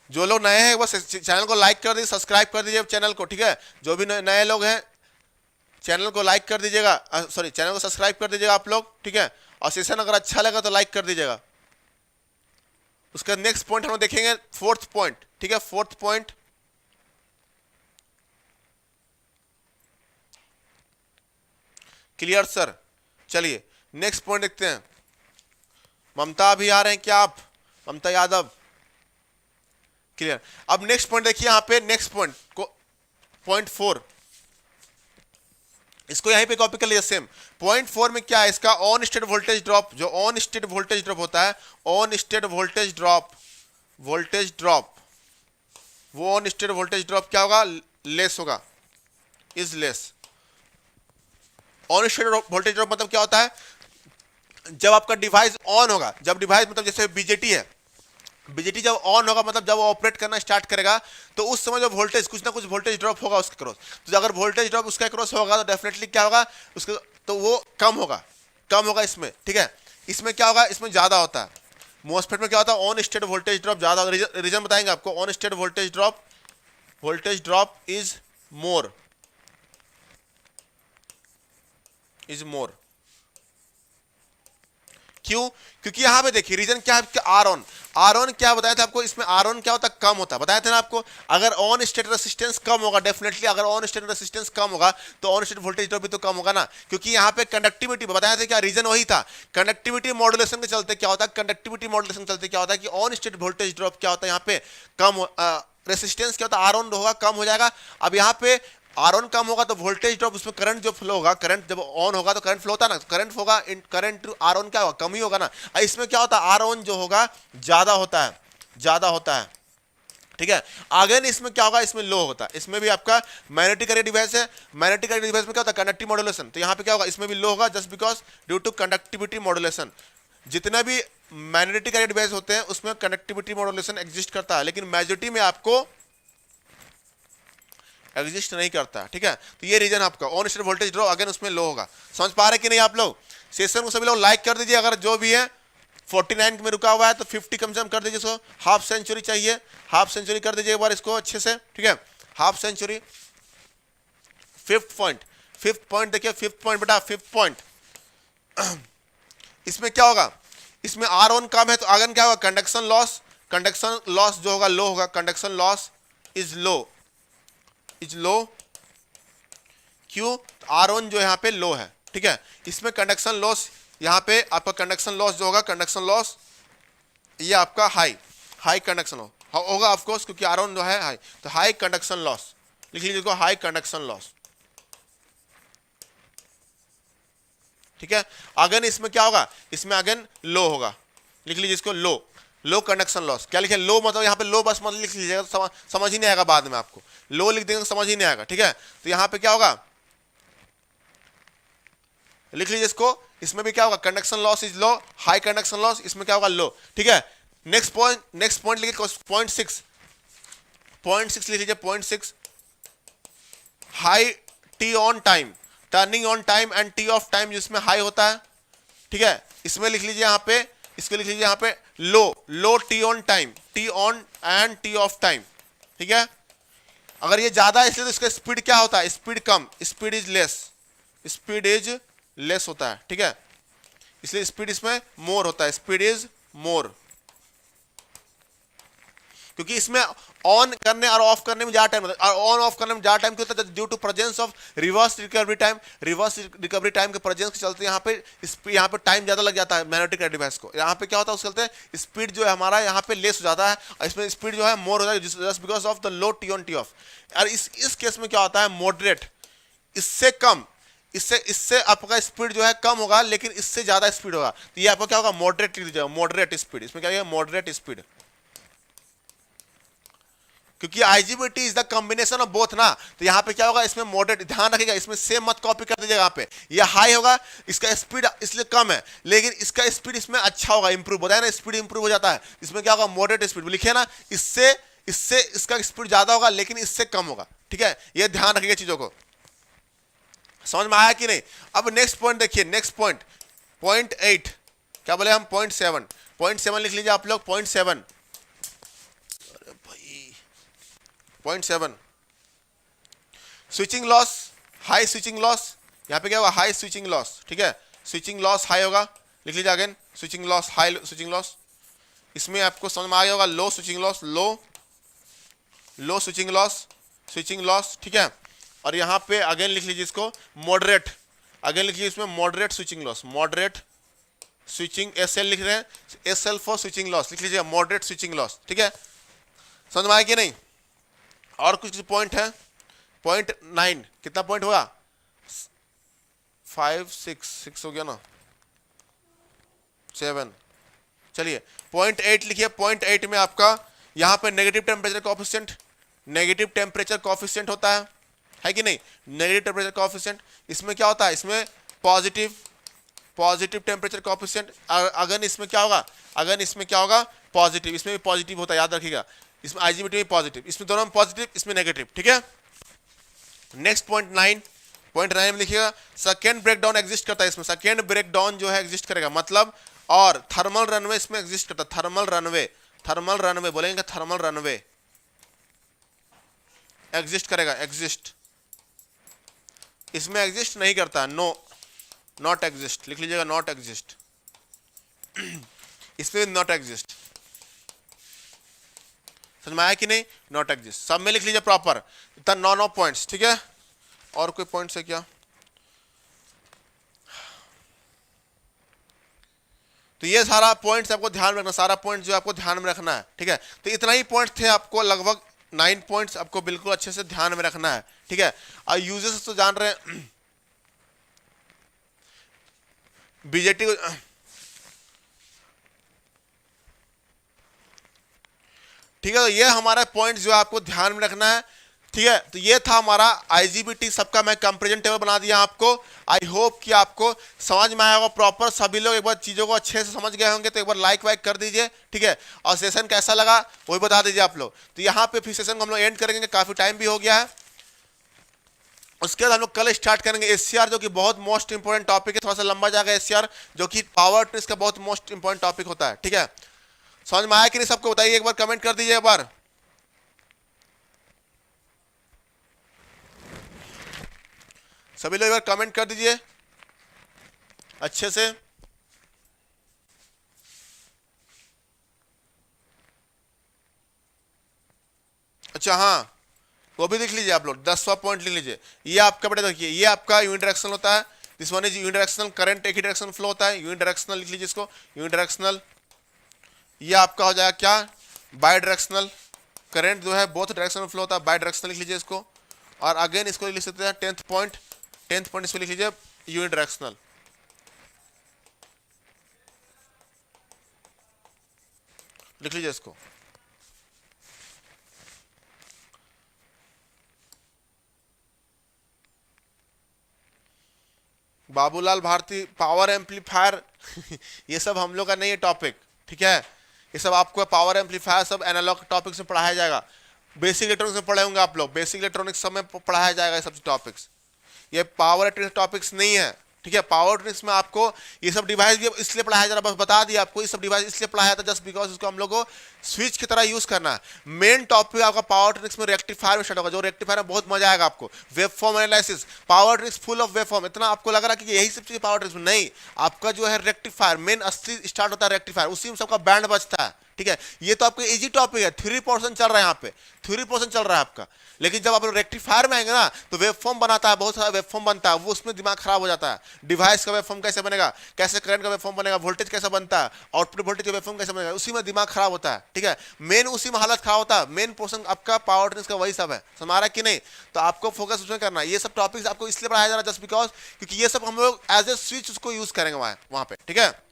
जो लोग नए हैं वो चैनल को लाइक कर दीजिए, सब्सक्राइब कर दीजिए चैनल को, ठीक है। जो भी नए लोग हैं चैनल को लाइक कर दीजिएगा, सॉरी चैनल को सब्सक्राइब कर दीजिएगा आप लोग, ठीक है। और सेशन अगर अच्छा लगा तो लाइक कर दीजिएगा। उसका नेक्स्ट पॉइंट हम लोग देखेंगे, फोर्थ पॉइंट, ठीक है। Fourth point, clear sir. चलिए नेक्स्ट पॉइंट देखते हैं। ममता अभी आ रहे हैं क्या आप? ममता यादव, क्लियर। अब नेक्स्ट पॉइंट देखिए यहाँ पे, नेक्स्ट पॉइंट को, पॉइंट 4, इसको यहीं पे कॉपी कर लिया सेम। पॉइंट 4 में क्या है इसका, ऑन स्टेट वोल्टेज ड्रॉप। जो ऑन स्टेट वोल्टेज ड्रॉप होता है, on state voltage drop, voltage drop, वो ऑन स्टेट वोल्टेज ड्रॉप क्या होगा, लेस होगा, is less. On state voltage drop मतलब क्या होता है, जब आपका डिवाइस ऑन होगा, जब डिवाइस मतलब जैसे बीजेटी है, बीजेटी जब ऑन होगा मतलब जब वो ऑपरेट करना स्टार्ट करेगा तो उस समय जो वोल्टेज, कुछ ना कुछ वोल्टेज ड्रॉप होगा उसके क्रॉस। तो अगर वोल्टेज ड्रॉप उसका क्रॉस होगा तो डेफिनेटली क्या होगा उसके, तो वो कम होगा, कम होगा इसमें, ठीक है। इसमें क्या होगा, इसमें ज्यादा होता है। मोस्फेट में क्या होता है, ऑन स्टेट वोल्टेज ड्रॉप ज्यादा होता है। रीजन बताएंगे आपको, on state voltage drop is more, is more. क्यों? क्योंकि यहां पे देखिए रीजन क्या है, आर ऑन क्या बताया था आपको, इसमें आर ऑन क्या होता है, कम होता है, बताया था ना आपको। अगर ऑन स्टेट रेसिस्टेंस कम होगा, डेफिनेटली अगर ऑन स्टेट रेसिस्टेंस कम होगा तो ऑन स्टेट वोल्टेज ड्रॉप भी तो कम होगा ना। क्योंकि यहाँ पे कंडक्टिविटी बताया था, क्या रीजन वही था, कंडक्टिविटी मॉड्यूलेशन के चलते क्या होता है, कंडक्टिविटी मॉड्यूलेशन के चलते क्या होता है कि ऑन स्टेट वोल्टेज ड्रॉप क्या होता है, यहाँ पे कम, रेसिस्टेंस क्या होता है, आर ऑन होगा, कम हो जाएगा। अब यहाँ पे आर ऑन कम होगा तो वोल्टेज ड्रॉप, उसमें करंट जो फ्लो होगा, करंट जब ऑन होगा तो करंट फ्लो होता है ना, करंट होगा, करंट आर ऑन क्या होगा, कम ही होगा ना। इसमें क्या होता है, आर ऑन जो होगा ज्यादा होता है, ज्यादा होता है, ठीक है। अगेन इसमें क्या होगा, इसमें लो होता है। इसमें भी आपका मैग्नेटिक एरे डिवाइस है, मैग्नेटिक एरे डिवाइस में क्या होता है, कंडक्टिव मॉड्यूलेशन। तो यहाँ पे क्या होगा, इसमें भी लो होगा, just because due to conductivity modulation. जितना भी मैग्नेटिक एरे डिवाइस होते हैं उसमें कंडक्टिविटी मॉड्यूलेशन एग्जिस्ट करता है, लेकिन मेजॉरिटी में आपको एग्जिस्ट नहीं करता, ठीक है। तो ये रीजन आपका on state voltage drop again उसमें लो होगा। समझ पा रहे कि नहीं आप लोग? सेशन को सभी लोग लाइक कर दीजिए। अगर जो भी है 49 में रुका हुआ है तो 50 कम से कम कर दीजिए। इसको हाफ सेंचुरी चाहिए, हाफ सेंचुरी कर दीजिए एक बार इसको अच्छे से, ठीक है। Half century. फिफ्थ पॉइंट देखिए, फिफ्थ पॉइंट बेटा, फिफ्थ पॉइंट। इसमें क्या होगा, इसमें आर ऑन कम है तो आगन क्या होगा, कंडक्शन लॉस, कंडक्शन लॉस जो होगा लो होगा, conduction loss is low, is low. क्यों? आर ऑन जो यहाँ पे लो है, ठीक है। इसमें कंडक्शन लॉस, यहाँ पे आपका कंडक्शन लॉस जो होगा, कंडक्शन लॉस ये आपका हाई कंडक्शन होगा ऑफ कोर्स, क्योंकि आर ऑन जो है हाई, तो हाई कंडक्शन लॉस लिख लीजिए इसको, हाई कंडक्शन लॉस, ठीक है। अगेन इसमें क्या होगा, इसमें अगेन लो होगा, लिख लीजिए इसको लो कंडक्शन लॉस। क्या लिखे, लो मतलब यहाँ पे लो बस मतलब लिख लीजिएगा, तो समझ ही नहीं आएगा बाद में आपको, लो लिख देंगे समझ ही नहीं आएगा, ठीक है। तो यहाँ पे क्या होगा, लिख लीजिए इसको, इसमें भी क्या होगा, conduction loss is low, high conduction loss, इसमें क्या होगा, लो, ठीक है। नेक्स्ट पॉइंट लिखिए, पॉइंट 6 लिख लीजिए, point 6, high tea on time, turning on time and T off time जिसमें हाई होता है, ठीक है। इसमें लिख लीजिए यहाँ पे, इसको लिख लीजिए यहाँ पे लो T on time, T on and T off time, ठीक है। अगर ये ज्यादा है इसलिए तो इसका स्पीड क्या होता है, speed come, speed is less होता है, ठीक है। इसलिए स्पीड इसमें मोर होता है, स्पीड इज मोर, क्योंकि इसमें ऑन करने और ऑफ करने में ज्यादा टाइम होता है। और ऑन ऑफ करने में ज्यादा टाइम क्यों होता है, due to presence of reverse recovery time. Reverse recovery time के प्रेजेंस के चलते यहाँ पे टाइम ज्यादा लग जाता है मैग्नेटिक डिवाइस को। यहाँ पे क्या होता है उसके चलते स्पीड जो है हमारा यहाँ पे लेस हो जाता है, और इसमें स्पीड जो है मोर हो जाता है, just because of the low T on T of. और इस केस में क्या होता है, मॉडरेट, इससे कम, इससे आपका स्पीड जो है कम होगा लेकिन इससे ज्यादा स्पीड होगा, तो ये आपका क्या होगा, मॉडरेट स्पीड। इसमें क्या है, मॉडरेट स्पीड, क्योंकि IGBT is the combination of both ना। तो यहाँ पे क्या होगा, इसमें मॉडरेट, ध्यान रखिएगा इसमें सेम मत कॉपी कर दीजिएगा। यहाँ पे ये हाई होगा, इसका स्पीड इसलिए कम है, लेकिन इसका स्पीड इसमें अच्छा होगा, इंप्रूव होता है ना, स्पीड इंप्रूव हो जाता है। इसमें क्या होगा, मॉडरेट स्पीड लिखे ना, इससे इसका स्पीड ज्यादा होगा लेकिन इससे कम होगा, ठीक है। ये ध्यान रखिएगा चीजों को, समझ में आया कि नहीं। अब नेक्स्ट पॉइंट देखिए, नेक्स्ट पॉइंट, पॉइंट 8, क्या बोले हम, पॉइंट 7, 0.7 लिख लीजिए आप लोग, 0.7, अरे भाई 0.7। Switching loss, high switching loss, यहाँ पे क्या होगा, हाई स्विचिंग लॉस, ठीक है, स्विचिंग लॉस हाई होगा, लिख लीजिए again, switching loss high switching loss. इसमें आपको समझ में आ गया होगा, लो स्विचिंग लॉस, लो स्विचिंग लॉस, स्विचिंग लॉस, ठीक है। और यहाँ पे अगेन लिख लीजिए इसको मॉडरेट, अगेन लिखिए इसमें moderate switching loss, moderate switching, S L लिख रहे हैं, S L for switching loss, लिख लीजिए मॉडरेट स्विचिंग लॉस, ठीक है। समझ में आया कि नहीं? और कुछ पॉइंट है, 0.9 कितना पॉइंट होगा, 5 6 हो गया ना, 7, चलिए 0.8 लिखिए। 0.8 में आपका यहाँ पे negative temperature coefficient, negative temperature coefficient होता है कि नहीं, नेगेटिव टेम्परेचर कोएफिशिएंट। इसमें क्या होता है, इसमें पॉजिटिव टेम्परेचर कोएफिशिएंट। अगर इसमें क्या होगा, अगर इसमें क्या होगा, पॉजिटिव, इसमें भी पॉजिटिव होता है, याद रखिएगा, इसमें आईजीबीटी में पॉजिटिव, इसमें दोनों में पॉजिटिव, इसमें नेगेटिव, ठीक है। नेक्स्ट 0.9 में लिखिएगा सेकेंड ब्रेकडाउन एग्जिस्ट करता है इसमें, सेकेंड ब्रेकडाउन जो है एग्जिस्ट करेगा, मतलब, और थर्मल रनवे इसमें एग्जिस्ट करता है, थर्मल रनवे बोलेंगे, थर्मल रनवे एग्जिस्ट करेगा, एग्जिस्ट, इसमें एग्जिस्ट नहीं करता, नो, नॉट एग्जिस्ट, लिख लीजिएगा नॉट एग्जिस्ट, इसमें नॉट एग्जिस्ट। समझ में आया कि नहीं, नॉट एग्जिस्ट, सब में लिख लीजिए प्रॉपर, इतना 9 पॉइंट्स, ठीक है। और कोई पॉइंट्स है क्या? तो ये सारा पॉइंट्स आपको ध्यान में रखना, सारा पॉइंट जो आपको ध्यान में रखना है, ठीक है। तो इतना ही पॉइंट थे आपको, लगभग 9 पॉइंट्स आपको बिल्कुल अच्छे से ध्यान में रखना है, ठीक है। और यूजेस तो जान रहे हैं, बीजेटी को, ठीक है। तो ये हमारा पॉइंट जो आपको ध्यान में रखना है, ठीक है। तो ये था हमारा आईजीबीटी सबका, मैं कंपैरिजन टेबल बना दिया आपको। आई होप कि आपको समझ में आया होगा प्रॉपर, सभी लोग एक बार चीज़ों को अच्छे से समझ गए होंगे, तो एक बार लाइक वाइक कर दीजिए, ठीक है। और सेशन कैसा लगा वो भी बता दीजिए आप लोग। तो यहाँ पे फिर सेशन को हम लोग एंड करेंगे, काफ़ी टाइम भी हो गया है। उसके बाद हम लोग कल स्टार्ट करेंगे एससीआर, जो कि बहुत मोस्ट इंपॉर्टेंट टॉपिक है, थोड़ा सा लंबा जाएगा एससीआर, जो कि पावर ट्रिक्स का बहुत मोस्ट इंपॉर्टेंट टॉपिक होता है, ठीक है। समझ में आया कि नहीं सबको, बताइए एक बार, कमेंट कर दीजिए एक बार। सभी लोग एक बार कमेंट कर दीजिए अच्छे से। अच्छा हाँ, वो भी लिख लीजिए आप लोग, 10वां पॉइंट लिख लीजिए। ये आपका बेटा देखिए, ये आपका यूनिडायरेक्शनल होता है, this one is unidirectional current, एक ही डायरेक्शन फ्लो होता है, यूनिडायरेक्शनल लिख लीजिए इसको, यूनिडायरेक्शनल। ये आपका हो जाएगा क्या, बाई डायरेक्शनल करंट जो है बोथ डायरेक्शनल फ्लो होता है, बाई डायरेक्शनल लिख लीजिए इसको। और अगेन इसको लिख सकते हैं 10th पॉइंट इसको लिख लीजिए यूनिडायरेक्शनल, लिख लीजिए इसको। बाबूलाल भारती, पावर एम्पलीफायर ये सब हम लोग का नहीं है टॉपिक, ठीक है। ये सब आपको पावर एम्पलीफायर सब एनालॉग टॉपिक्स में पढ़ाया जाएगा, बेसिक इलेक्ट्रॉनिक्स में पढ़े होंगे आप लोग, बेसिक इलेक्ट्रॉनिक्स सब में पढ़ाया जाएगा ये सब टॉपिक्स। ये पावर इलेक्ट्रॉनिक्स टॉपिक्स नहीं है, ठीक है। पावर इलेक्ट्रॉनिक्स में आपको ये सब डिवाइस भी इसलिए पढ़ाया जा रहा है, बस बता दिया आपको, ये सब डिवाइस इसलिए पढ़ाया था जस्ट बिकॉज इसको हम लोग को स्विच की तरह यूज करना है। मेन टॉपिक आपका पावर इलेक्ट्रॉनिक्स में रेक्टिफायर में स्टार्ट होगा, जो रेक्टिफायर में बहुत मजा आएगा आपको, waveform analysis, power electronics full of waveform. इतना आपको लग रहा है कि यही सब चीज पावर इलेक्ट्रॉनिक्स में, नहीं, आपका जो है रेक्टिफायर मेन असली स्टार्ट होता है रेक्टिफायर, उसी में सबका बैंड बजता है, ठीक है। ये तो आपका इजी टॉपिक है, थ्योरी पोर्शन चल रहा है यहाँ पे, थ्योरी पोर्शन चल रहा है आपका। लेकिन जब आप लोग रेक्टिफायर में आएंगे ना, तो वेवफॉर्म बनाता है, बहुत सारा वेवफॉर्म बनता है, वो उसमें दिमाग खराब हो जाता है। डिवाइस का वेवफॉर्म कैसे बनेगा, कैसे करंट का वेवफॉर्म बनेगा, वोल्टेज कैसे बनता है, आउटपुट वोल्टेज का वेवफॉर्म कैसे बनेगा, उसी में दिमाग खराब होता है, ठीक है। मेन उसी में हालत खराब होता है, मेन पोर्शन आपका पावर इलेक्ट्रॉनिक्स का वही सब है, हमारा कि नहीं। तो आपको फोकस उसमें करना है। ये सब टॉपिक्स आपको इसलिए पढ़ाया जा रहा है जस्ट बिकॉज, क्योंकि ये सब हम लोग एज ए स्विच उसको यूज करेंगे वहां पे, ठीक है।